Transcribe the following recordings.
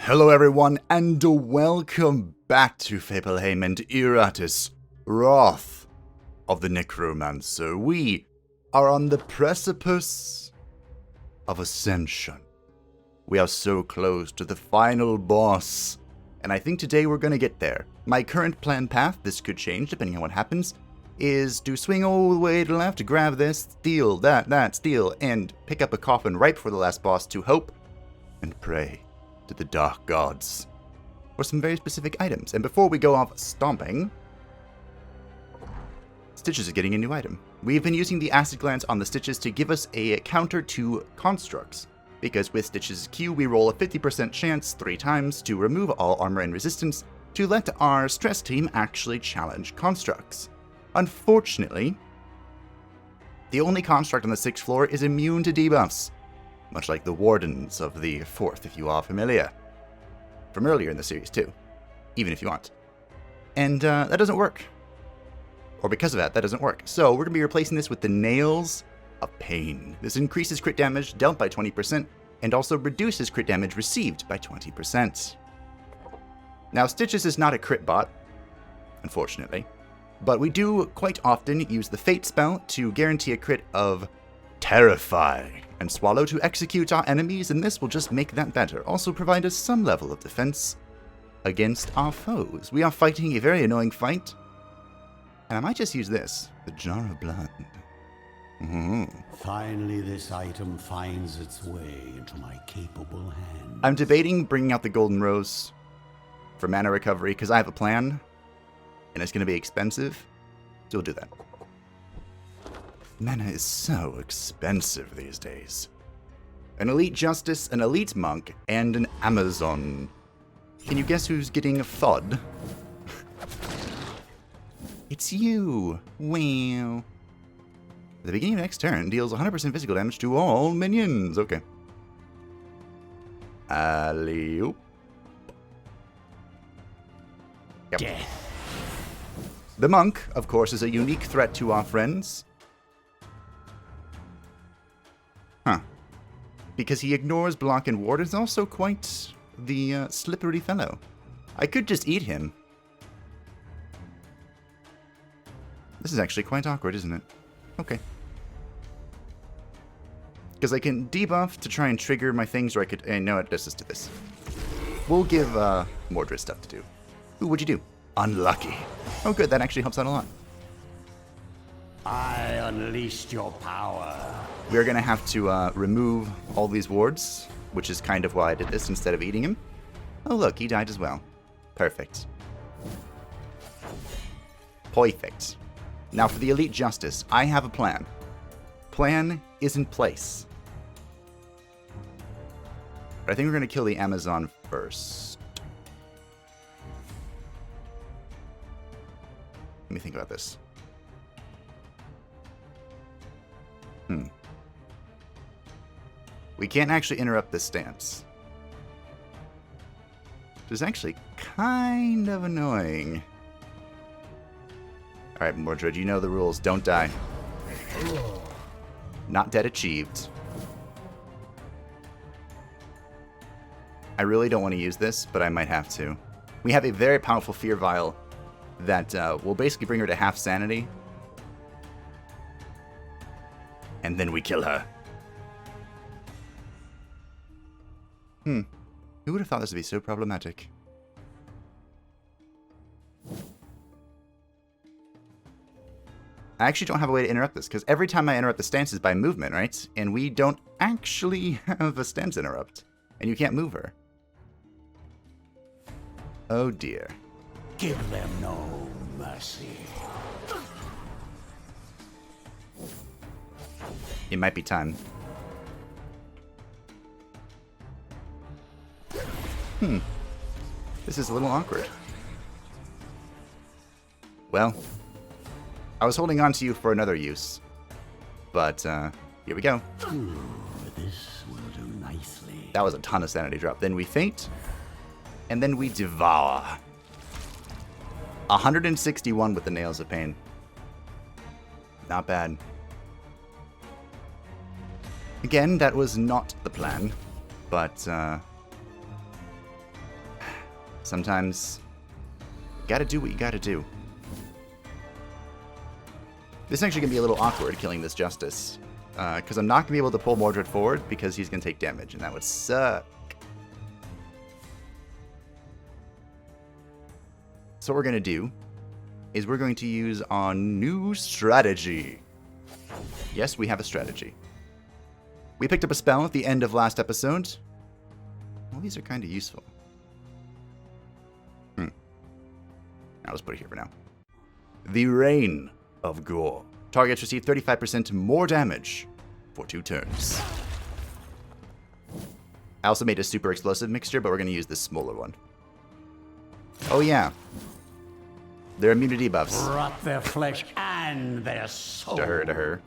Hello everyone, and welcome back to Fableheim and Iratus, Wrath of the Necromancer. We are on the precipice of ascension. We are so close to the final boss, and I think today we're gonna get there. My current planned path, this could change depending on what happens, is to swing all the way to the left, grab this, steal that, steal, and pick up a coffin right before the last boss to hope and pray to the dark gods for some very specific items. And before we go off stomping, Stitches is getting a new item. We've been using the acid glands on the Stitches to give us a counter to constructs, because with Stitches' Q we roll a 50% chance 3 times to remove all armor and resistance to let our stress team actually challenge constructs. Unfortunately, the only construct on the 6th floor is immune to debuffs, much like the Wardens of the 4th, if you are familiar. From earlier in the series, too. Even if you aren't. And that doesn't work. Or because of that doesn't work. So we're going to be replacing this with the Nails of Pain. This increases crit damage dealt by 20%, and also reduces crit damage received by 20%. Now, Stitches is not a crit bot, unfortunately. But we do quite often use the Fate spell to guarantee a crit of Terrify and Swallow to execute our enemies, and this will just make that better. Also provide us some level of defense against our foes. We are fighting a very annoying fight, and I might just use this, the Jar of Blood. Finally, this item finds its way into my capable hands. I'm debating bringing out the Golden Rose for mana recovery, because I have a plan, and it's going to be expensive, so we'll do that. Mana is so expensive these days. An Elite Justice, an Elite Monk, and an Amazon. Can you guess who's getting a FUD? It's you! Wow. At the beginning of next turn, deals 100% physical damage to all minions. Okay. Alley-oop. Yep. Death. The Monk, of course, is a unique threat to our friends. Huh. Because he ignores block and ward, is also quite the slippery fellow. I could just eat him. This is actually quite awkward, isn't it? Okay. Because I can debuff to try and trigger my things, or I could... no, let's just do this. We'll give Mordred stuff to do. Ooh, what'd you do? Unlucky. Oh good, that actually helps out a lot. I unleashed your power. We're going to have to remove all these wards, which is kind of why I did this instead of eating him. Oh look, he died as well. Perfect. Perfect. Now for the Elite Justice, I have a plan. Plan is in place. But I think we're going to kill the Amazon first. Let me think about this. We can't actually interrupt this stance. Which is actually kind of annoying. Alright, Mordred, you know the rules. Don't die. Not dead achieved. I really don't want to use this, but I might have to. We have a very powerful Fear Vial that will basically bring her to half sanity. And then we kill her. Who would have thought this would be so problematic? I actually don't have a way to interrupt this, because every time I interrupt the stance is by movement, right? And we don't actually have a stance interrupt. And you can't move her. Oh dear. Give them no mercy. It might be time. This is a little awkward. Well, I was holding on to you for another use. But, here we go. Ooh, this will do nicely. That was a ton of sanity drop. Then we faint. And then we devour. 161 with the Nails of Pain. Not bad. Again, that was not the plan, but Sometimes you gotta do what you gotta do. This is actually gonna be a little awkward killing this Justice. Because I'm not going to be able to pull Mordred forward because he's going to take damage, and that would suck. So what we're going to do is we're going to use our new strategy. Yes, we have a strategy. We picked up a spell at the end of last episode. Well, these are kind of useful. Now let's put it here for now. The Reign of Gore. Targets receive 35% more damage for 2 turns. I also made a super explosive mixture, but we're going to use this smaller one. Oh yeah. Their immunity buffs. Rot their flesh and their soul. To her.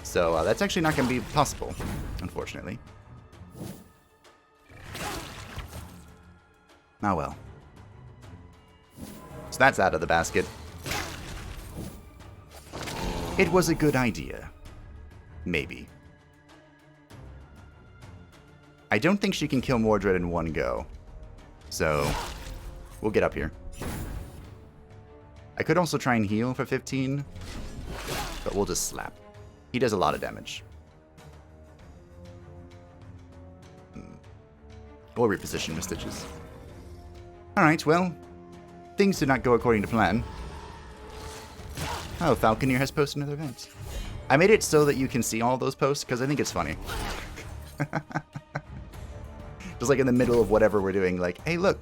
So that's actually not going to be possible, unfortunately. Oh well. So that's out of the basket. It was a good idea. Maybe. I don't think she can kill Mordred in one go. So, we'll get up here. I could also try and heal for 15, but we'll just slap. He does a lot of damage. We'll reposition with Stitches. Alright, well, things did not go according to plan. Oh, Falconeer has posted another event. I made it so that you can see all those posts because I think it's funny. Just like in the middle of whatever we're doing, like, hey, look.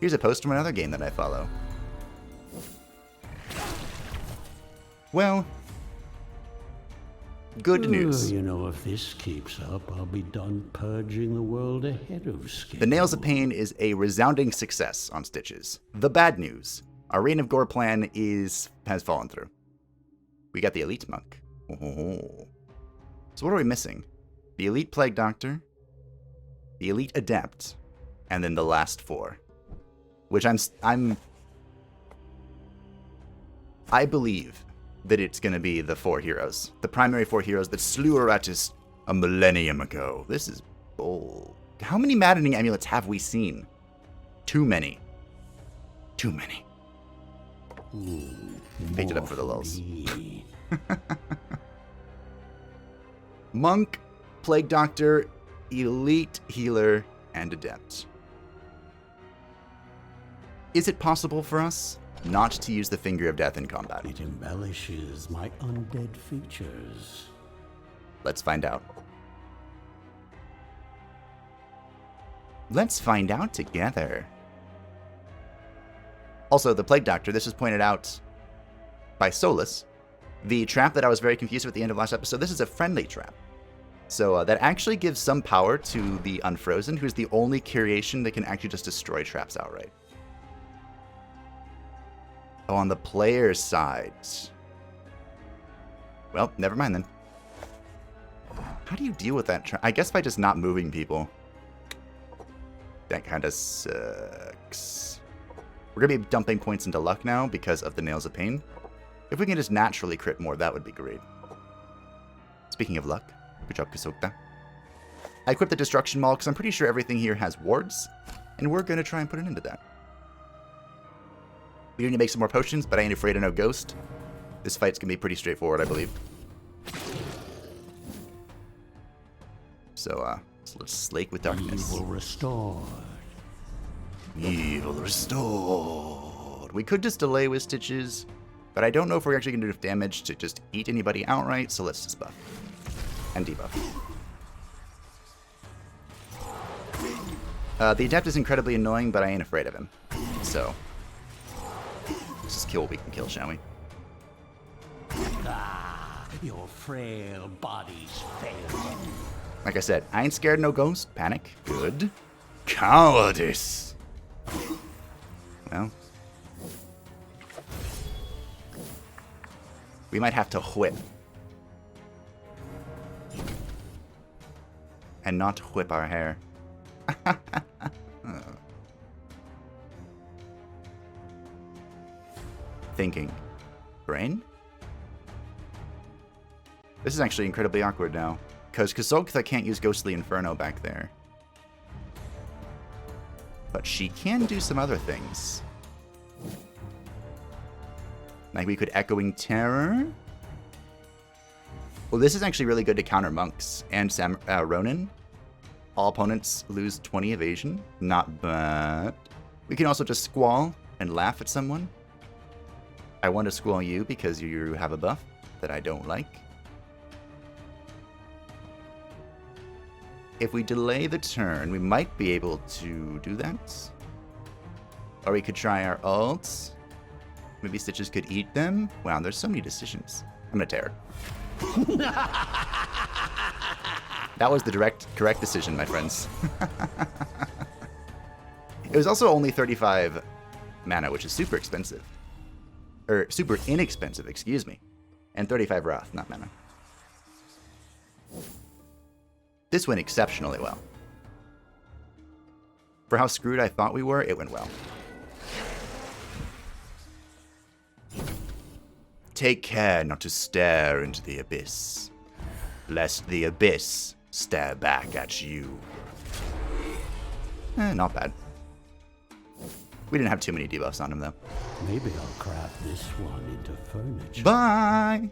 Here's a post from another game that I follow. Well, good news. You know, if this keeps up, I'll be done purging the world ahead of schedule. The Nails of Pain is a resounding success on Stitches. The bad news. Our Reign of Gore plan has fallen through. We got the Elite Monk. Oh. So what are we missing? The Elite Plague Doctor, the Elite Adept, and then the last 4. Which I believe that it's going to be the 4 heroes. The primary 4 heroes that slew Iratus a millennium ago. This is bold. How many maddening amulets have we seen? Too many. Too many. Picked it up for the lulz. Monk, Plague Doctor, Elite Healer, and Adept. Is it possible for us not to use the Finger of Death in combat? It embellishes my undead features. Let's find out. Let's find out together. Also, the Plague Doctor, this was pointed out by Solus. The trap that I was very confused with at the end of last episode, this is a friendly trap. So that actually gives some power to the Unfrozen, who's the only creation that can actually just destroy traps outright. Oh, on the player's side. Well, never mind then. How do you deal with that trap? I guess by just not moving people. That kind of sucks. We're going to be dumping points into luck now because of the Nails of Pain. If we can just naturally crit more, that would be great. Speaking of luck, good job, Kasokta. I equipped the Destruction Maul because I'm pretty sure everything here has wards, and we're going to try and put an end to that. We need to make some more potions, but I ain't afraid of no ghost. This fight's going to be pretty straightforward, I believe. So, let's slake with darkness. Evil restored. Evil restored. We could just delay with Stitches, but I don't know if we're actually going to do enough damage to just eat anybody outright, so let's just buff. And debuff. The Adept is incredibly annoying, but I ain't afraid of him. So, let's just kill what we can kill, shall we? Ah, your frail bodies fail. Like I said, I ain't scared of no ghost. Panic. Good. Cowardice. Well, we might have to whip. And not whip our hair. Thinking. Brain? This is actually incredibly awkward now. Because Kasogtha can't use Ghostly Inferno back there. But she can do some other things. Like we could Echoing Terror. Well, this is actually really good to counter monks and Ronin. All opponents lose 20 evasion. Not bad. We can also just Squall and laugh at someone. I want to Squall you because you have a buff that I don't like. If we delay the turn, we might be able to do that. Or we could try our ults. Maybe Stitches could eat them. Wow, there's so many decisions. I'm gonna tear. That was the correct decision, my friends. It was also only 35 mana, which is super expensive. Or super inexpensive, excuse me. And 35 wrath, not mana. This went exceptionally well. For how screwed I thought we were, it went well. Take care not to stare into the abyss, lest the abyss stare back at you. Not bad. We didn't have too many debuffs on him, though. Maybe I'll craft this one into furniture. Bye!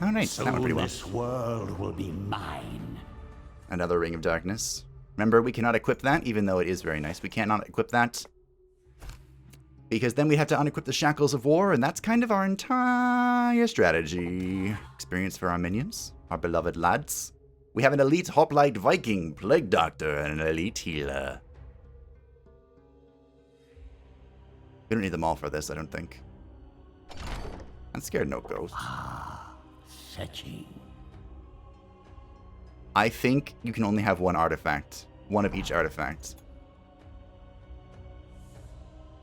Alright, so that went pretty well. This world will be mine. Another Ring of Darkness. Remember, we cannot equip that, even though it is very nice. We cannot equip that. Because then we have to unequip the Shackles of War, and that's kind of our entire strategy. Experience for our minions, our beloved lads. We have an elite Hoplite Viking, Plague Doctor, and an elite healer. We don't need them all for this, I don't think. I'm scared no ghosts. Fetching. I think you can only have one artifact. One of each artifact.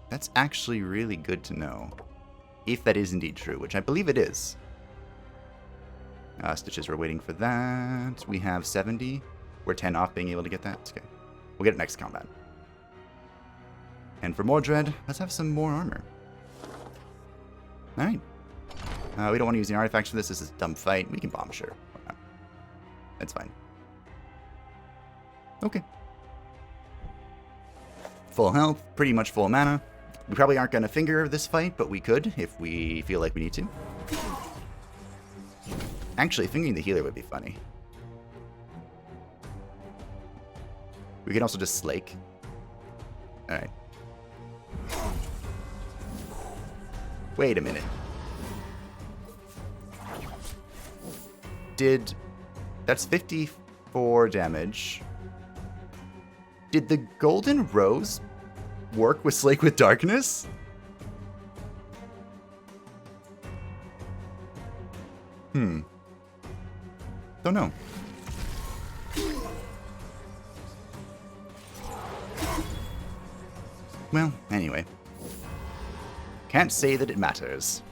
That's actually really good to know. If that is indeed true, which I believe it is. Stitches, we're waiting for that. We have 70. We're 10 off being able to get that. Okay. We'll get it next combat. And for more dread, let's have some more armor. Alright. We don't want to use any artifacts for this. This is a dumb fight. We can bomb, sure. Why not? That's fine. Okay. Full health, pretty much full mana. We probably aren't going to finger this fight, but we could if we feel like we need to. Actually, fingering the healer would be funny. We can also just slake. Alright. Wait a minute. That's 54 damage. Did the Golden Rose work with Slake with Darkness? Don't know. Well, anyway. Can't say that it matters.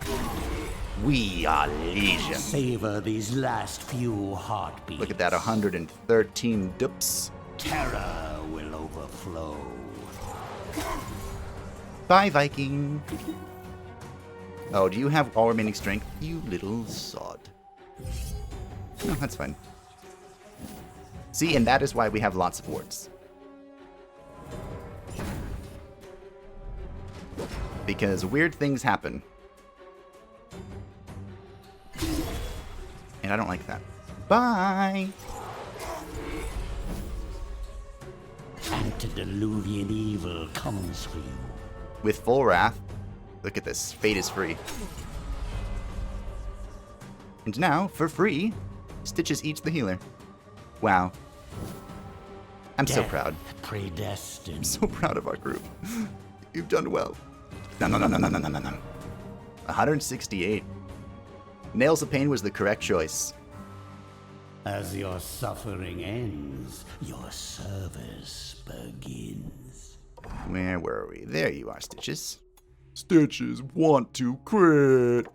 We are Legion. Savor these last few heartbeats. Look at that, 113 dups. Terror will overflow. Bye, Viking. Oh, do you have all remaining strength? You little sod. No, that's fine. See, and that is why we have lots of wards. Because weird things happen. And I don't like that. Bye! Antediluvian evil comes for you. With full wrath. Look at this. Fate is free. And now, for free, Stitches eats the healer. Wow. I'm so proud. Predestined. I'm so proud of our group. You've done well. No. 168. Nails of Pain was the correct choice. As your suffering ends, your service begins. Where were we? There you are, Stitches. Stitches want to crit.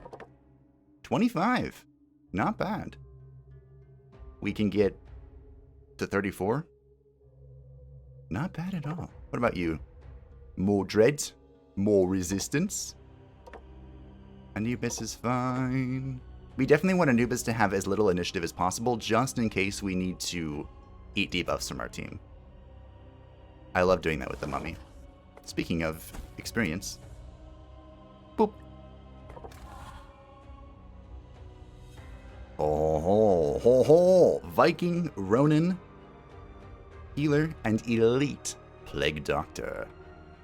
25. Not bad. We can get to 34. Not bad at all. What about you? More dread? More resistance? Anubis is fine. We definitely want Anubis to have as little initiative as possible, just in case we need to eat debuffs from our team. I love doing that with the mummy. Speaking of experience. Boop. Oh, ho, ho, ho. Viking, Ronin, healer, and elite plague doctor.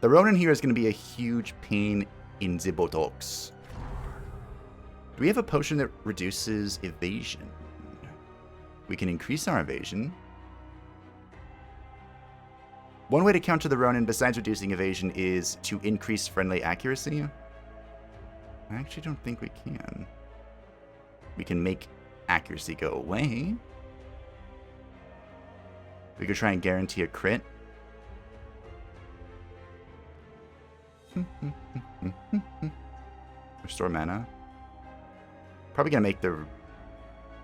The Ronin here is going to be a huge pain in the buttocks. Do we have a potion that reduces evasion? We can increase our evasion. One way to counter the Ronin besides reducing evasion is to increase friendly accuracy. I actually don't think we can. We can make accuracy go away. We could try and guarantee a crit. Restore mana. Probably gonna make the...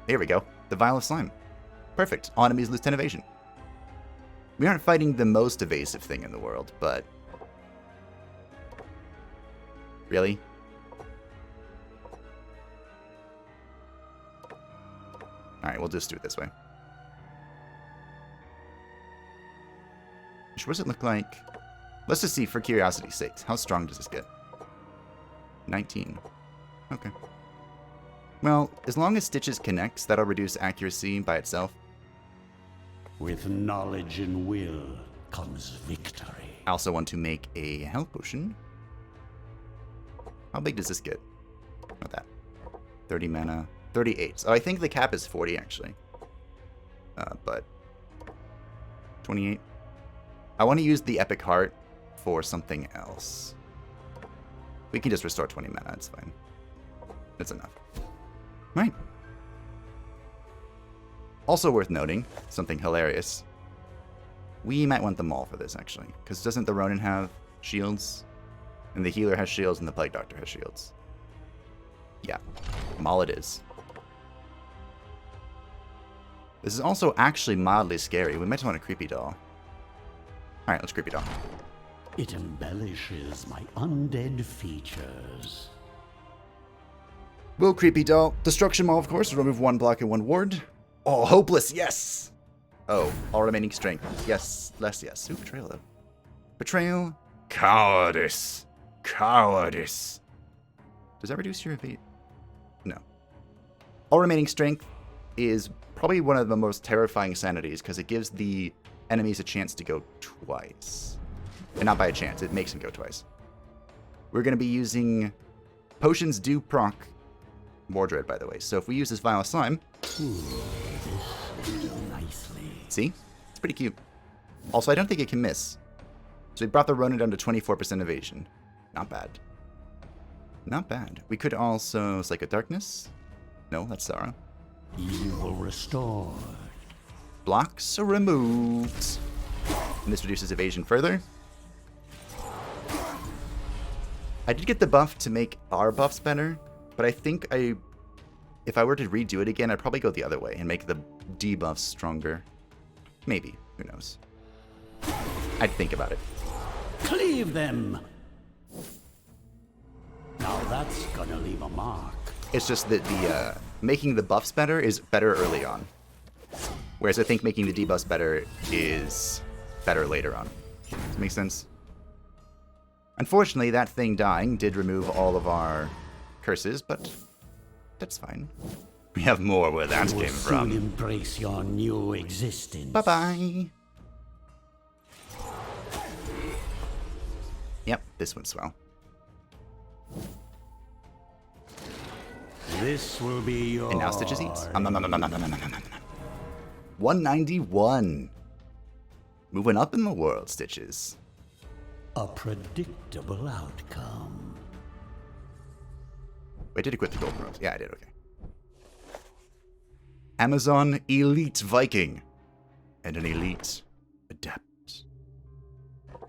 There we go. The Vial of Slime. Perfect. All enemies lose 10 evasion. We aren't fighting the most evasive thing in the world, but... Really? Alright, we'll just do it this way. What does it look like? Let's just see, for curiosity's sake. How strong does this get? 19. Okay. Well, as long as Stitches connects, that'll reduce accuracy by itself. With knowledge and will comes victory. I also want to make a health potion. How big does this get? Not that. 30 mana. 38. So I think the cap is 40, actually. But... 28. I want to use the Epic Heart for something else. We can just restore 20 mana, it's fine. That's enough. Right. Also worth noting, something hilarious. We might want them all for this, actually. Because doesn't the Ronin have shields? And the healer has shields, and the Plague Doctor has shields. Yeah. All it is. This is also actually mildly scary. We might just want a creepy doll. Alright, let's creepy doll. It embellishes my undead features. Will creepy doll. Destruction Maul, of course. Remove 1 block and 1 ward. Oh, hopeless, yes! Oh, all remaining strength. Yes, less yes. Ooh, betrayal, though. Betrayal. Cowardice. Cowardice. Does that reduce your evade? No. All remaining strength is probably one of the most terrifying sanities because it gives the enemies a chance to go twice. And not by a chance, it makes them go twice. We're going to be using potions do proc Wardred, by the way. So if we use this Vial of Slime... Ooh, this will do nicely. See? It's pretty cute. Also, I don't think it can miss. So we brought the Ronin down to 24% evasion. Not bad. Not bad. We could also Psychic Darkness. No, that's Sarah. Evil restored. Blocks are removed. And this reduces evasion further. I did get the buff to make our buffs better, but I think if I were to redo it again, I'd probably go the other way and make the debuffs stronger. Maybe. Who knows? I'd think about it. Cleave them! Now that's gonna leave a mark. It's just that the making the buffs better is better early on. Whereas I think making the debuffs better is better later on. Does that make sense? Unfortunately, that thing dying did remove all of our curses, but that's fine. We have more where that came from. Soon embrace your new existence. Bye-bye. Yep, this went swell. This will be yours. And now Stitches eats. 191. Moving up in the world, Stitches. A predictable outcome. Wait, did I quit the Golden Rose? Yeah, I did, okay. Amazon Elite Viking. And an Elite Adept.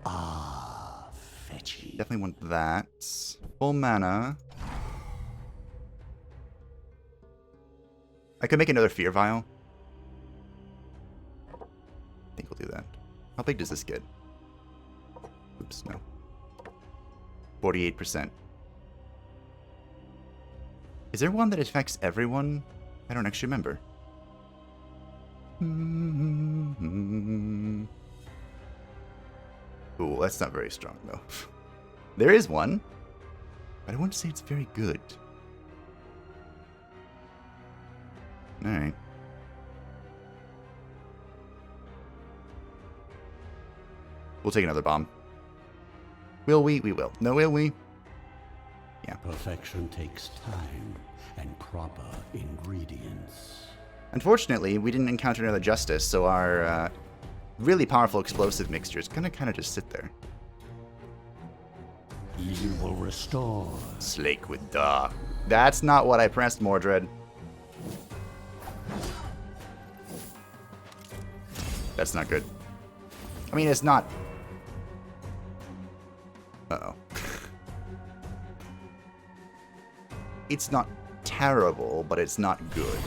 Ah, fetchy. Definitely want that. Full mana. I could make another Fear Vial. I think we'll do that. How big does this get? Oops, no. 48%. Is there one that affects everyone? I don't actually remember. Ooh, that's not very strong, though. There is one, but I wouldn't say it's very good. Alright. We'll take another bomb. Will we? We will. No, will we? Yeah. Perfection takes time and proper ingredients. Unfortunately, we didn't encounter another Justice, so our really powerful explosive mixture is gonna kind of just sit there. Evil restore. Slake with Da. That's not what I pressed, Mordred. That's not good. I mean, it's not... Uh-oh. It's not terrible, but it's not good.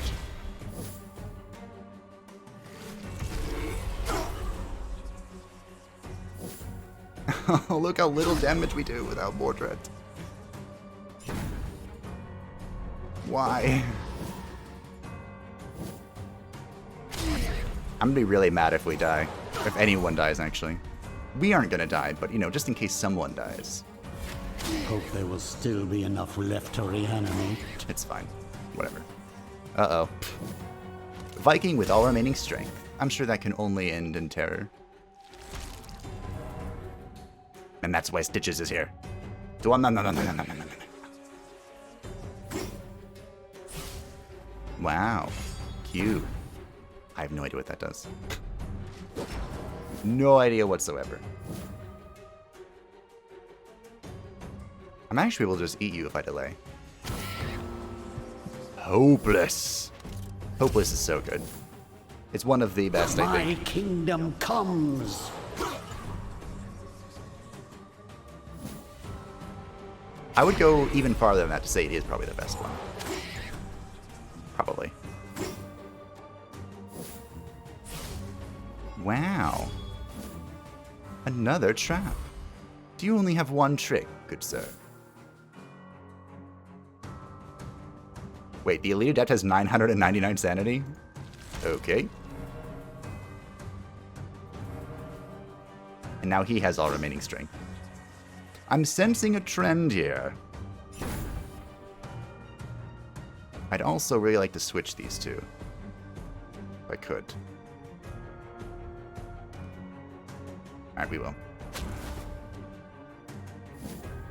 Look how little damage we do without Mordred. Why? I'm gonna be really mad if we die. If anyone dies, actually. We aren't gonna die, but, you know, just in case someone dies. Hope there will still be enough left to reanimate. It's fine. Whatever. Uh-oh. Viking with all remaining strength. I'm sure that can only end in terror. And that's why Stitches is here. No. Wow. Cute. I have no idea what that does. No idea whatsoever. I'm actually able to just eat you if I delay. Hopeless. Hopeless is so good. It's one of the best, I think. My kingdom comes. I would go even farther than that to say it is probably the best one. Probably. Wow. Another trap. Do you only have one trick, good sir? Wait, the Elite Adept has 999 sanity? Okay. And now he has all remaining strength. I'm sensing a trend here. I'd also really like to switch these two. If I could. Alright, we will.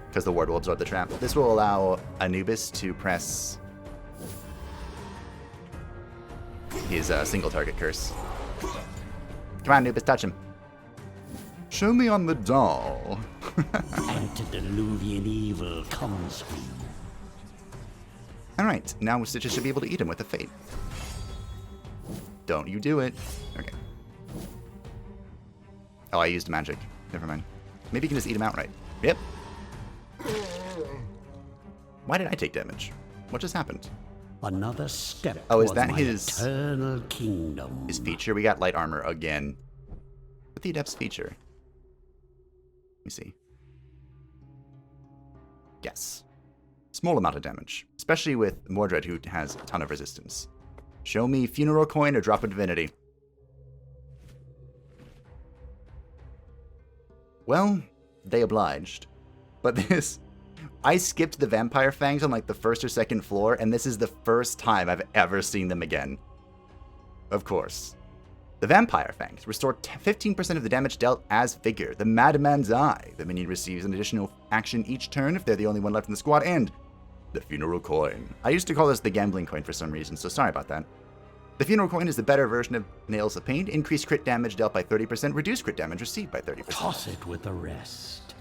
Because the ward will absorb the trap. This will allow Anubis to press his single target curse. Come on, Anubis, touch him. Show me on the doll. Antediluvian evil comes for you. Alright, now Stitches should be able to eat him with a fate. Don't you do it. Okay. Oh, I used magic. Never mind. Maybe you can just eat him outright. Yep. Why did I take damage? What just happened? Another step. Oh, is towards that my his eternal kingdom? His feature? We got light armor again. What's the Adept's feature? Let me see. Yes. Small amount of damage. Especially with Mordred, who has a ton of resistance. Show me Funeral Coin or Drop of Divinity. Well, they obliged. But this... I skipped the Vampire Fangs on like the first or second floor, and this is the first time I've ever seen them again. Of course. The Vampire Fangs restore 15% of the damage dealt as figure. The Madman's Eye. The minion receives an additional action each turn if they're the only one left in the squad. And the Funeral Coin. I used to call this the Gambling Coin for some reason, so sorry about that. The Funeral Coin is the better version of Nails of Pain. Increased crit damage dealt by 30%. Reduced crit damage received by 30%. Toss it with the rest.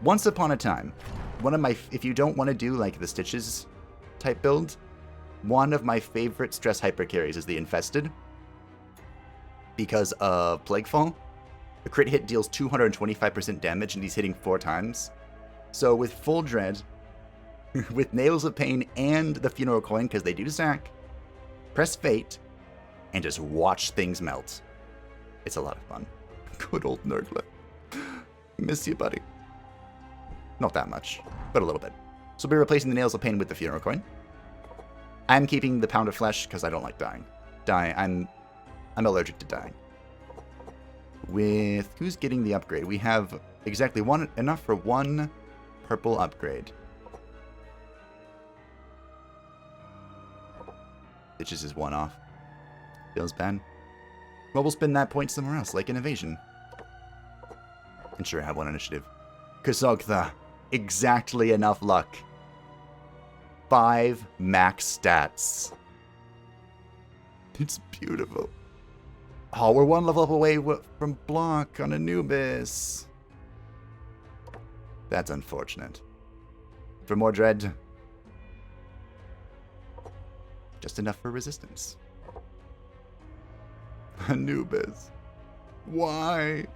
Once upon a time, one of my... If you don't want to do like the Stitches type build, one of my favorite stress hyper carries is the Infested. Because of Plaguefall. A crit hit deals 225% damage and he's hitting 4 times. So with Full Dread, with Nails of Pain and the Funeral Coin, because they do stack, press Fate, and just watch things melt. It's a lot of fun. Good old Nerdlet. Miss you, buddy. Not that much, but a little bit. So we'll be replacing the Nails of Pain with the Funeral Coin. I'm keeping the Pound of Flesh because I don't like dying. I'm allergic to dying. With... Who's getting the upgrade? We have Exactly enough for one purple upgrade. Stitches is one off. Feels bad. Well, we'll spend that point somewhere else, like an evasion. And sure, have one initiative. Ksogtha. Exactly enough luck. 5 max stats. It's beautiful. Oh, we're 1 level up away from block on Anubis. That's unfortunate. For more dread. Just enough for resistance. Anubis. Why?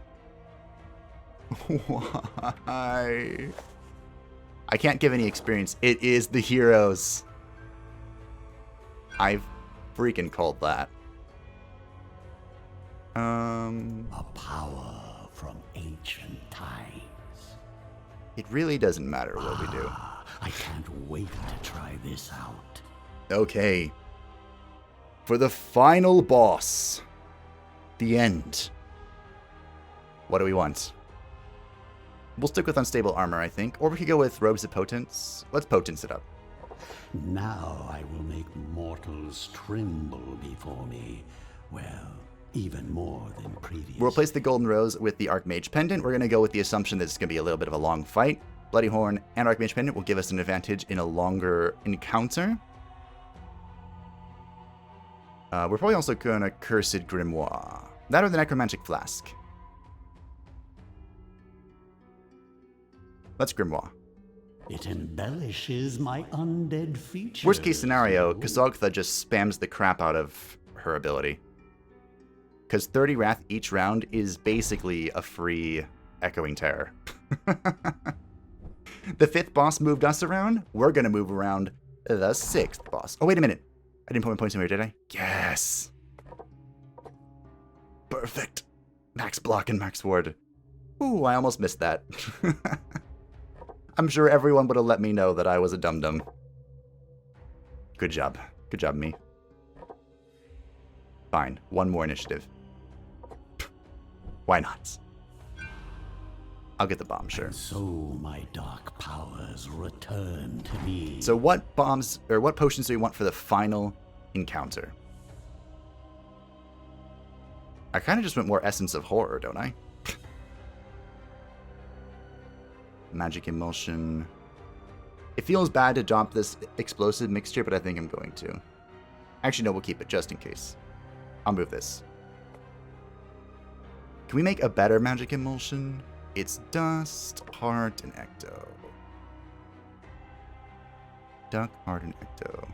Why? I can't give any experience. It is the heroes. I've freaking called that. A power from ancient times. It really doesn't matter what we do. I can't wait to try this out. Okay. For the final boss. The end. What do we want? We'll stick with unstable armor, I think. Or we could go with robes of potence. Let's potence it up. Now I will make mortals tremble before me. Well, even more than previous. We'll replace the golden rose with the Archmage pendant. We're going to go with the assumption that it's going to be a little bit of a long fight. Bloody Horn and Archmage pendant will give us an advantage in a longer encounter. We're probably also going to Cursed Grimoire. That or the Necromantic Flask. Let's Grimoire. It embellishes my undead features. Worst case scenario, Ksogtha just spams the crap out of her ability. Because 30 Wrath each round is basically a free Echoing Terror. The 5th boss moved us around. We're going to move around the 6th boss. Oh, wait a minute. I didn't put my points in here, did I? Yes. Perfect. Max block and max ward. Ooh, I almost missed that. I'm sure everyone would have let me know that I was a dum-dum. Good job. Good job, me. Fine. 1 more initiative. Why not? I'll get the bomb, sure. And so my dark powers return to me. So what bombs, or what potions do we want for the final encounter? I kind of just went more Essence of Horror, don't I? Magic Emulsion. It feels bad to drop this explosive mixture, but I think I'm going to. Actually, no, we'll keep it just in case. I'll move this. Can we make a better Magic Emulsion? It's Dust, Heart, and Ecto. Duck, Heart, and Ecto.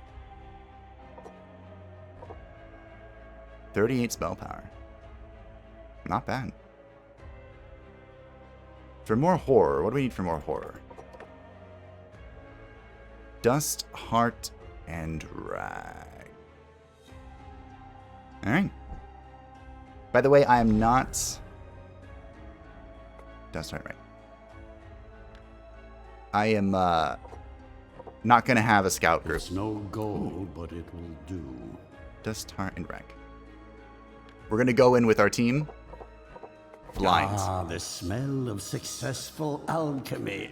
38 spell power. Not bad. For more horror, what do we need for more horror? Dust, Heart, and Rag. Alright. By the way, I am not... Dust, Heart, Rag. I am not going to have a scout group. It's no gold, but it will do. Dust, Heart, and Rag. We're going to go in with our team. Blind. Ah, the smell of successful alchemy.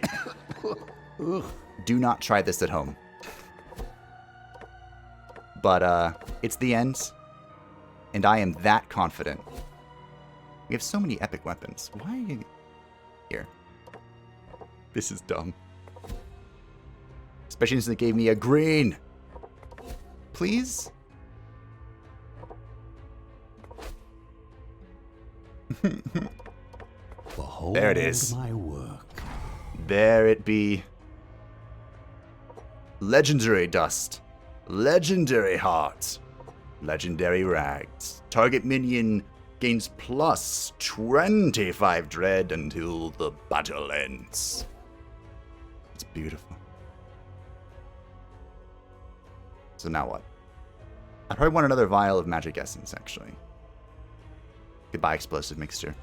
Do not try this at home. But it's the end, and I am that confident. We have so many epic weapons. Why? Here. This is dumb. Especially since they gave me a green. Please? Behold there it is. My work. There it be. Legendary Dust. Legendary Heart. Legendary Rags. Target minion gains plus 25 dread until the battle ends. It's beautiful. So now what? I probably want another vial of magic essence, actually. Goodbye, explosive mixture.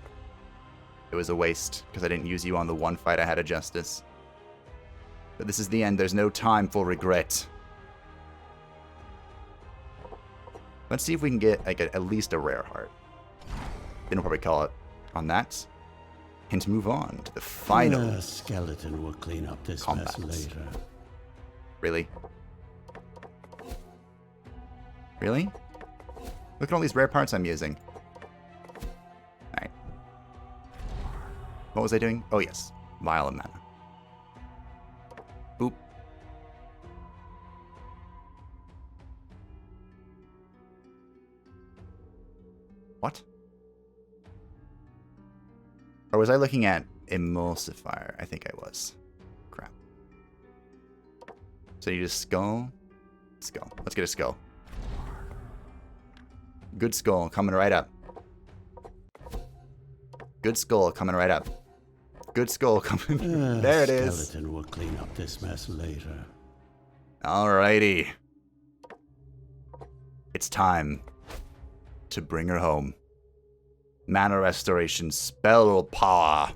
It was a waste, because I didn't use you on the one fight I had of justice. But this is the end. There's no time for regret. Let's see if we can get like at least a rare heart. Then we'll probably call it on that. and move on to the final. A skeleton will clean up this Combat. mess later. Really? Really? Look at all these rare parts I'm using. Alright. What was I doing? Oh yes. Vial of mana. Boop. What? Or was I looking at Emulsifier? I think I was. Crap. So you just skull? Skull. Let's get a skull. Good skull coming right up. Good skull coming right up. Good skull coming. There it is. Skeleton will clean up this mess later. Alrighty. It's time to bring her home. Mana restoration, spell power.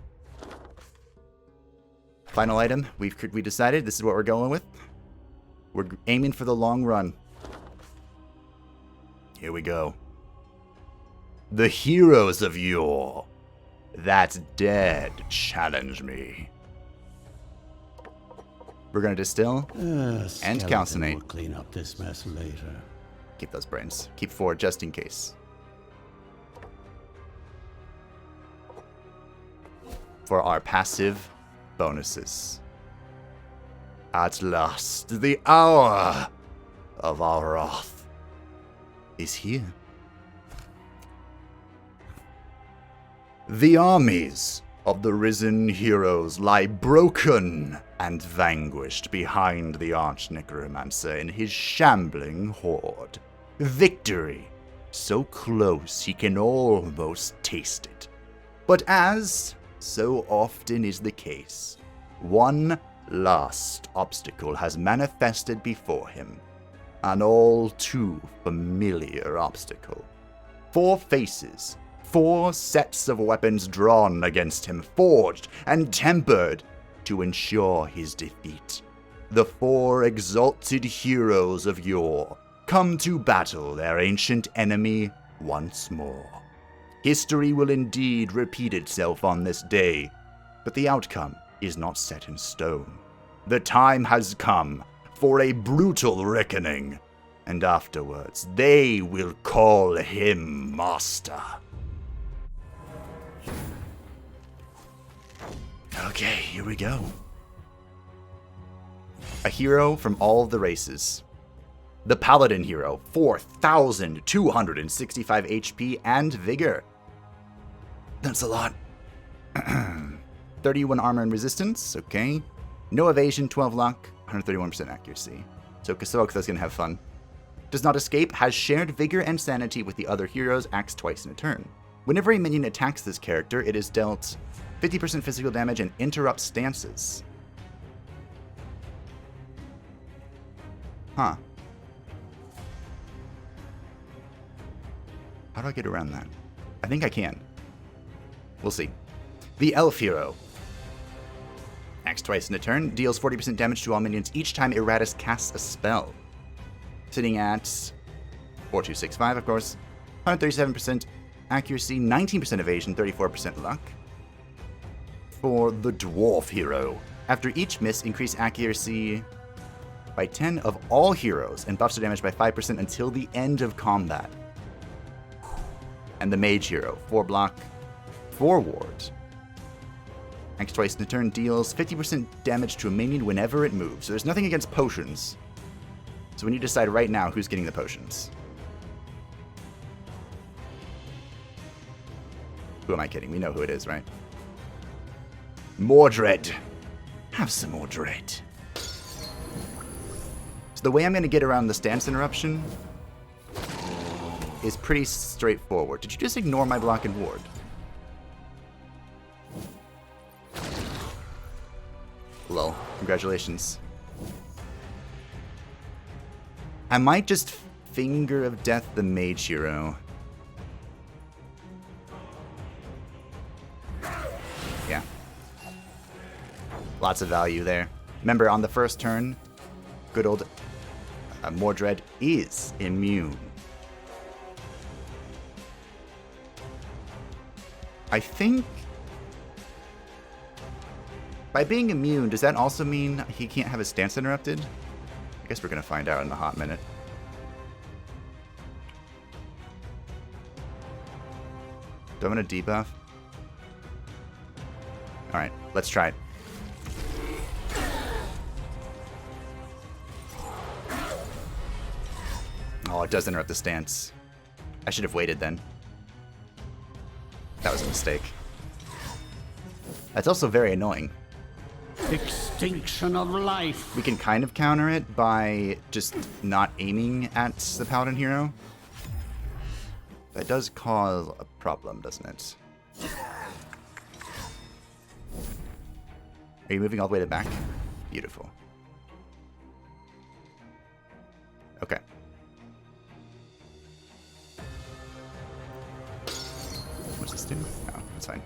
Final item. We decided this is what we're going with. We're aiming for the long run. Here we go. The heroes of yore that dead challenge me. We're gonna distill and calcinate. Will clean up this mess later. Keep those brains. Keep 4 just in case. For our passive bonuses. At last, the hour of our wrath is here. The armies of the risen heroes lie broken and vanquished behind the arch necromancer and his shambling horde. Victory, so close he can almost taste it. But as so often is the case, one last obstacle has manifested before him. An all too familiar obstacle. 4 faces, 4 sets of weapons drawn against him, forged and tempered to ensure his defeat. The 4 exalted heroes of yore come to battle their ancient enemy once more. History will indeed repeat itself on this day, but the outcome is not set in stone. The time has come for a brutal reckoning, and afterwards they will call him master. Okay, here we go. A hero from all of the races. The Paladin hero, 4,265 HP and Vigor. That's a lot. 31 armor and resistance, okay. No evasion, 12 luck, 131% accuracy. So Kasoktha's gonna have fun. Does not escape, has shared vigor and sanity with the other heroes, acts twice in a turn. Whenever a minion attacks this character, it is dealt 50% physical damage and interrupts stances. Huh. How do I get around that? I think I can. We'll see. The Elf hero. Acts twice in a turn, deals 40% damage to all minions each time Iratus casts a spell. Sitting at 4265, of course. 137% accuracy, 19% evasion, 34% luck. For the Dwarf hero. After each miss, increase accuracy by 10 of all heroes and buffs their damage by 5% until the end of combat. And the Mage hero. 4 block, 4 ward. Acts twice in a turn, deals 50% damage to a minion whenever it moves. So there's nothing against potions. So we need to decide right now who's getting the potions. Who am I kidding? We know who it is, right? Mordred. Have some more dread. So the way I'm going to get around the stance interruption is pretty straightforward. Did you just ignore my block and ward? Lol. Congratulations. I might just Finger of Death the Mage hero. Yeah. Lots of value there. Remember, on the first turn, good old Mordred is immune. I think By being immune, does that also mean he can't have his stance interrupted? I guess we're going to find out in a hot minute. Do I want to debuff? Alright, let's try it. Oh, it does interrupt the stance. I should have waited then. That was a mistake. That's also very annoying. Extinction of life. We can kind of counter it by just not aiming at the paladin hero. That does cause a problem, doesn't it? Are you moving all the way to the back? Beautiful. Okay. What's this do? No, it's fine.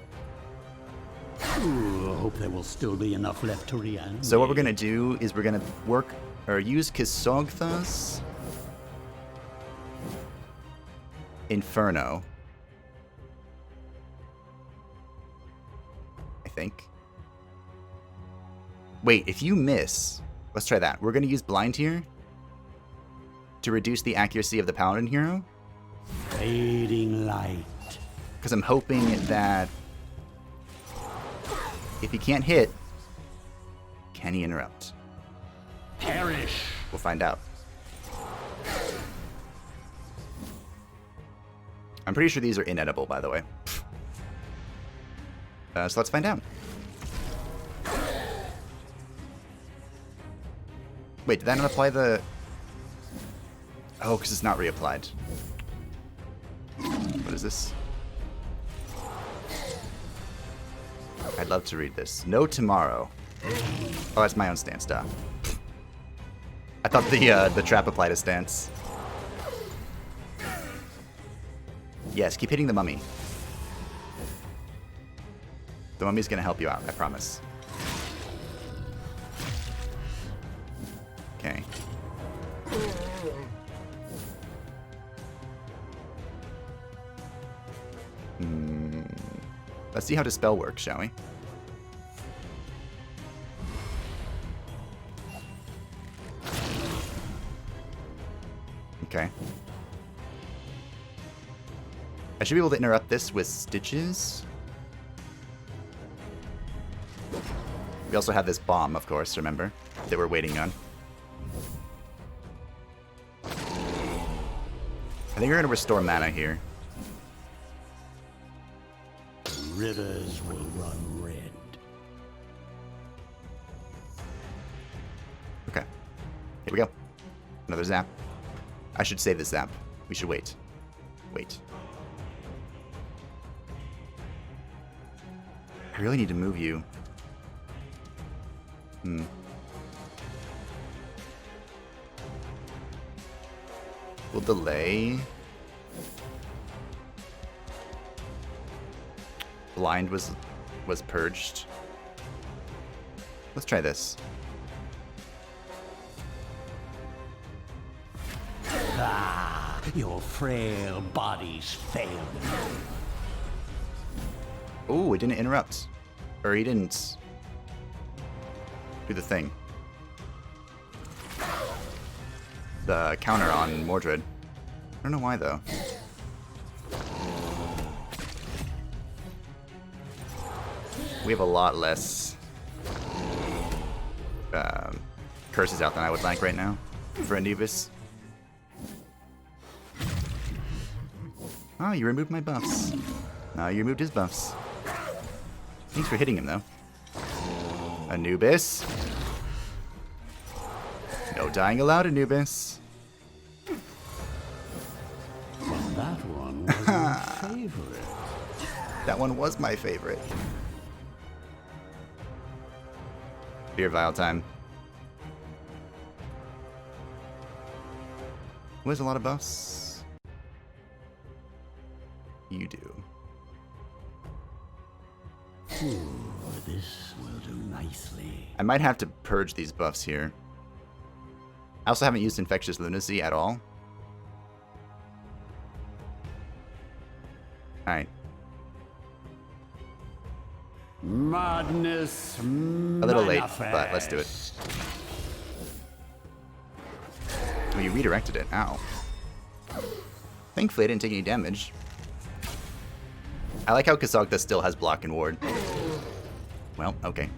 Ooh, I hope there will still be enough left to reanimate. So what we're gonna do is we're gonna work or use Kisogtha's Inferno. I think. Wait, if you miss, let's try that. We're gonna use Blind here to reduce the accuracy of the paladin hero. Fading light. Because I'm hoping that if he can't hit, can he interrupt? Perish. We'll find out. I'm pretty sure these are inedible, by the way. So let's find out. Wait, did that not apply the... Oh, because it's not reapplied. What is this? I'd love to read this. No tomorrow. Oh, that's my own stance, duh. I thought the trap applied a stance. Yes, keep hitting the mummy. The mummy's gonna help you out, I promise. Okay. Let's see how Dispel works, shall we? Okay. I should be able to interrupt this with Stitches. We also have this bomb, of course, remember? That we're waiting on. I think we're going to restore mana here. Rivers will run red. Okay. Here we go. Another zap. I should save this zap. We should wait. Wait. I really need to move you. We'll delay. Blind was purged. Let's try this. Ah, your frail bodies fail me. Oh, it didn't interrupt. Or he didn't do the thing. The counter on Mordred. I don't know why, though. We have a lot less curses out than I would like right now for Anubis. Oh, you removed my buffs. No, you removed his buffs. Thanks for hitting him, though. Anubis. No dying allowed, Anubis. But that one was my favorite. That one was my favorite. Beer vial time. Who has a lot of buffs? You do. Ooh, this will do nicely. I might have to purge these buffs here. I also haven't used Infectious Lunacy at all. Alright. Madness. A little late, but let's do it. Oh, you redirected it. Ow. Thankfully, I didn't take any damage. I like how Kasogda still has block and ward. Well, okay.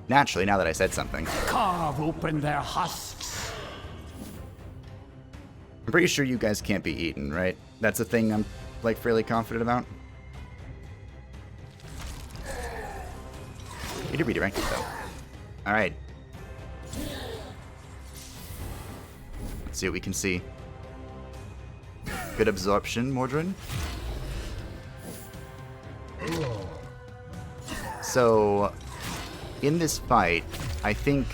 Naturally, now that I said something. Carve open their husks. I'm pretty sure you guys can't be eaten, right? That's a thing I'm, like, fairly confident about. You did redirect it, though. Alright. Let's see what we can see. Good absorption, Mordred. So, in this fight, I think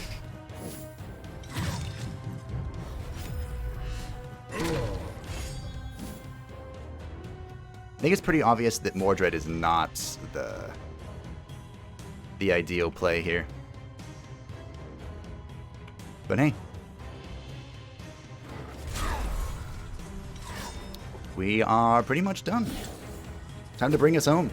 it's pretty obvious that Mordred is not the ideal play here. But hey. We are pretty much done. Time to bring us home.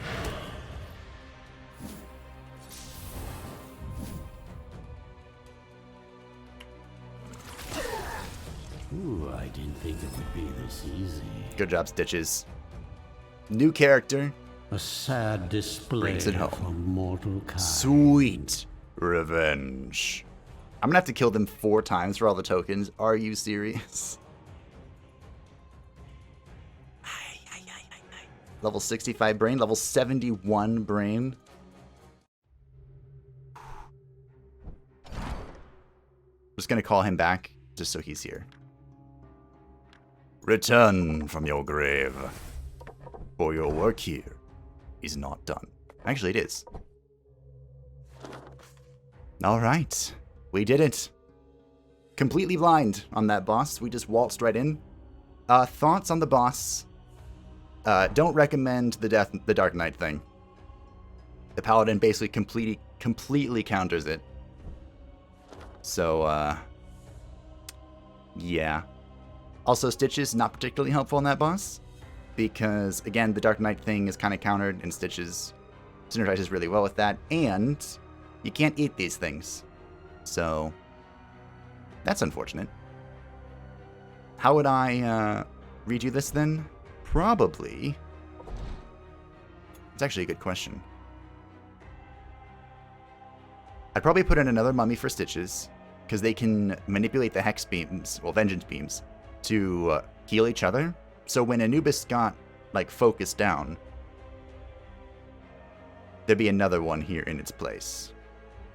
Ooh, I didn't think it would be this easy. Good job, Stitches. New character. A sad display Brings it home. from mortal kind. Sweet revenge. I'm gonna have to kill them 4 times for all the tokens. Are you serious? Level 65 brain, level 71 brain. Just gonna call him back just so he's here. Return from your grave, for your work here is not done. Actually, it is. Alright, we did it. Completely blind on that boss. We just waltzed right in. Thoughts on the boss? Don't recommend the Dark Knight thing. The Paladin basically completely counters it. So, yeah. Also, Stitches not particularly helpful on that boss, because, again, the Dark Knight thing is kind of countered, and Stitches synergizes really well with that, and you can't eat these things. So, that's unfortunate. How would I redo this, then? Probably. It's actually a good question. I'd probably put in another mummy for Stitches, because they can manipulate the hex beams, well, vengeance beams, to heal each other. So when Anubis got, like, focused down, there'd be another one here in its place.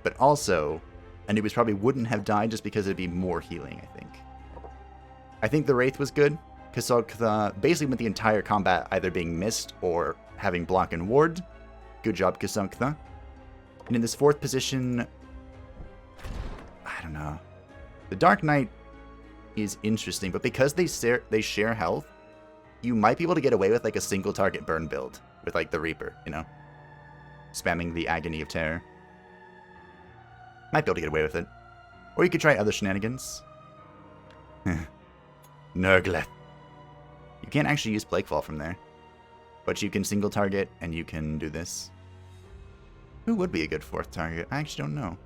But also, Anubis probably wouldn't have died just because it'd be more healing, I think. I think the Wraith was good. Kasogtha basically went the entire combat either being missed or having block and ward. Good job, Kasogtha. And in this 4th position, I don't know. The Dark Knight is interesting, but because they share health, you might be able to get away with like a single target burn build with like the Reaper, you know? Spamming the Agony of Terror. Might be able to get away with it. Or you could try other shenanigans. Nurgleth. You can't actually use Plaguefall from there. But you can single target, and you can do this. Who would be a good 4th target? I actually don't know.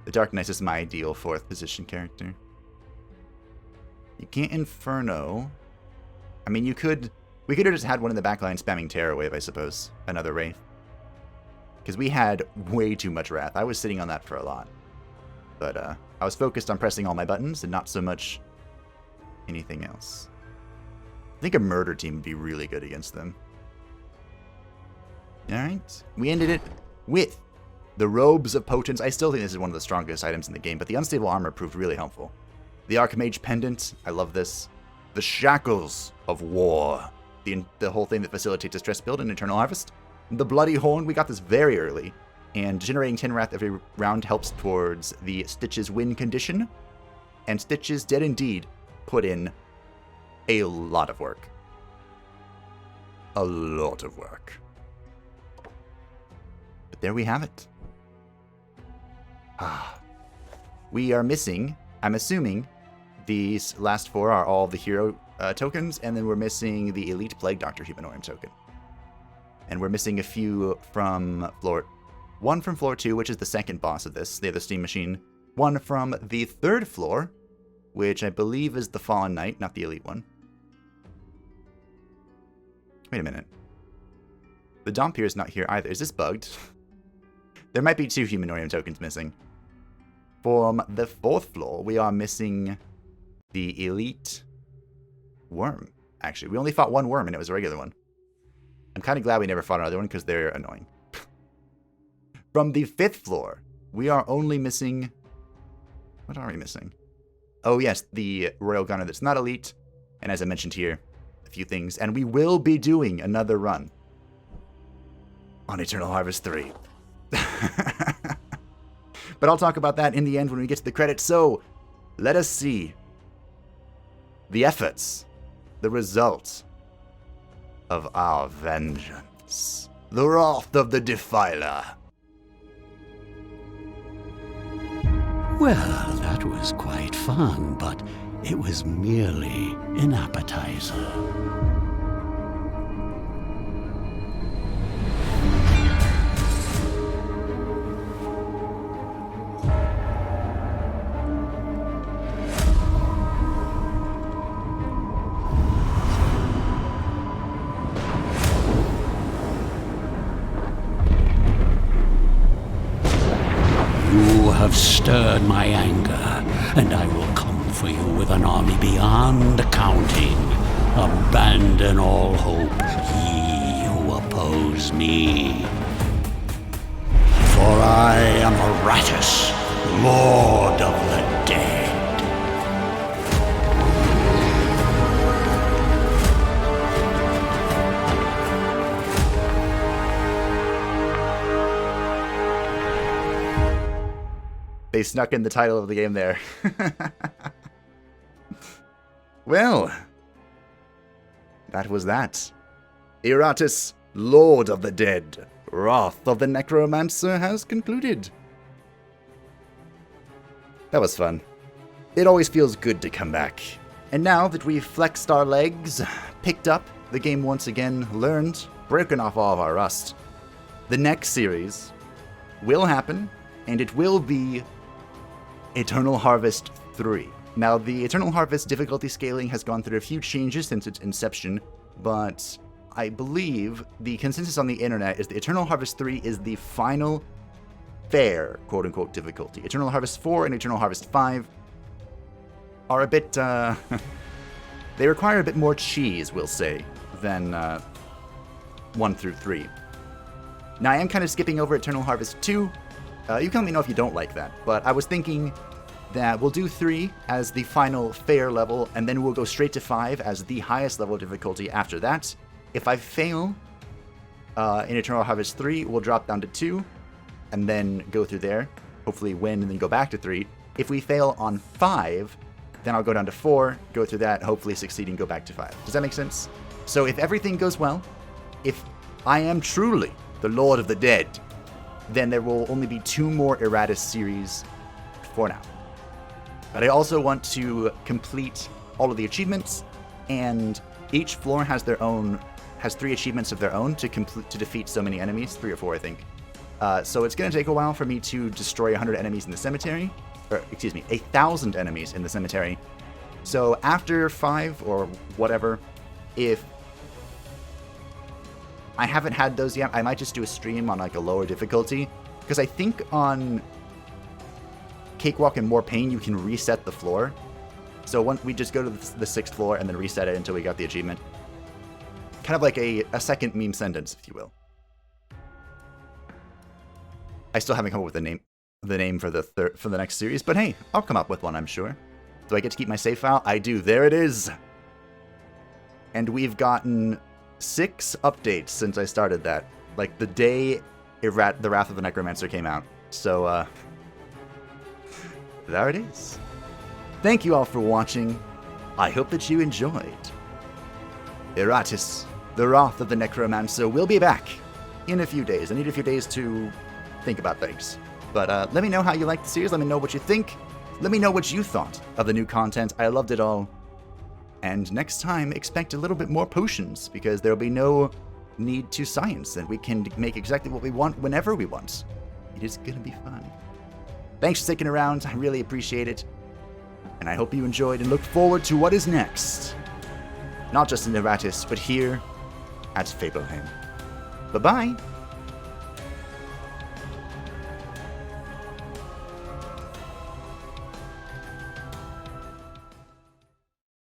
The Dark Knight is my ideal 4th position character. You can't Inferno. I mean, we could have just had one in the backline spamming Terror Wave, I suppose. Another Wraith. Because we had way too much Wrath. I was sitting on that for a lot. But I was focused on pressing all my buttons and not so much anything else. I think a Murder Team would be really good against them. Alright. We ended it with the Robes of Potence. I still think this is one of the strongest items in the game, but the Unstable Armor proved really helpful. The Archmage Pendant. I love this. The Shackles of War. The whole thing that facilitates a stress build and Eternal Harvest. The Bloody Horn. We got this very early. And generating 10 Wrath every round helps towards the Stitches win condition. And Stitches did indeed put in a lot of work. A lot of work. But there we have it. We are missing, I'm assuming, these last 4 are all the hero tokens, and then we're missing the Elite Plague Doctor Humanorum token. And we're missing a few from floor... One from floor 2, which is the second boss of this, the other Steam Machine. One from the third floor, which I believe is the Fallen Knight, not the Elite one. Wait a minute. The Dompier is not here either. Is this bugged? There might be 2 Humanorum tokens missing. From the 4th floor, we are missing the Elite Worm. Actually, we only fought 1 worm, and it was a regular one. I'm kind of glad we never fought another one, because they're annoying. From the 5th floor, we are only missing... What are we missing? Oh yes, the Royal Gunner that's not Elite. And as I mentioned here, a few things. And we will be doing another run on Eternal Harvest 3. But I'll talk about that in the end when we get to the credits. So, let us see the efforts, the results of our vengeance. The wrath of the Defiler. Well, that was quite fun, but it was merely an appetizer. You have stirred my anger, and I will come for you with an army beyond counting. Abandon all hope, ye who oppose me. For I am Iratus, Lord of the Dead. They snuck in the title of the game there. Well, that was that. Iratus, Lord of the Dead, Wrath of the Necromancer has concluded. That was fun. It always feels good to come back. And now that we've flexed our legs, picked up the game once again, learned, broken off all of our rust, the next series will happen, and it will be Eternal Harvest 3. Now, the Eternal Harvest difficulty scaling has gone through a few changes since its inception, but I believe the consensus on the internet is that Eternal Harvest 3 is the final fair, quote-unquote, difficulty. Eternal Harvest 4 and Eternal Harvest 5 are a bit, they require a bit more cheese, we'll say, than 1 through 3. Now, I am kind of skipping over Eternal Harvest 2. You can let me know if you don't like that, but I was thinking that we'll do 3 as the final fair level, and then we'll go straight to 5 as the highest level of difficulty after that. If I fail in Eternal Harvest 3, we'll drop down to 2, and then go through there, hopefully win, and then go back to 3. If we fail on 5, then I'll go down to 4, go through that, hopefully succeed and go back to 5. Does that make sense? So if everything goes well, if I am truly the Lord of the Dead, then there will only be 2 more Iratus series for now. But I also want to complete all of the achievements, and each floor has 3 achievements of their own to defeat so many enemies, 3 or 4 I think. So it's going to take a while for me to destroy 100 enemies in the cemetery, or excuse me, 1,000 enemies in the cemetery. So after 5 or whatever, if I haven't had those yet, I might just do a stream on like a lower difficulty, because I think on Cakewalk and More Pain you can reset the floor. So once we just go to the 6th floor and then reset it until we got the achievement. Kind of like a second meme sentence, if you will. I still haven't come up with the name for the next series, but hey, I'll come up with one, I'm sure. Do I get to keep my save file? I do. There it is. And we've gotten 6 updates since I started that. Like the day the Wrath of the Necromancer came out. So, there it is. Thank you all for watching. I hope that you enjoyed. Iratus, the Wrath of the Necromancer, will be back in a few days. I need a few days to think about things. But let me know how you like the series. Let me know what you think. Let me know what you thought of the new content. I loved it all. And next time, expect a little bit more potions, because there'll be no need to science, and we can make exactly what we want whenever we want. It is gonna be fun. Thanks for sticking around, I really appreciate it. And I hope you enjoyed and look forward to what is next. Not just in Iratus, but here at Fableheim. Bye-bye!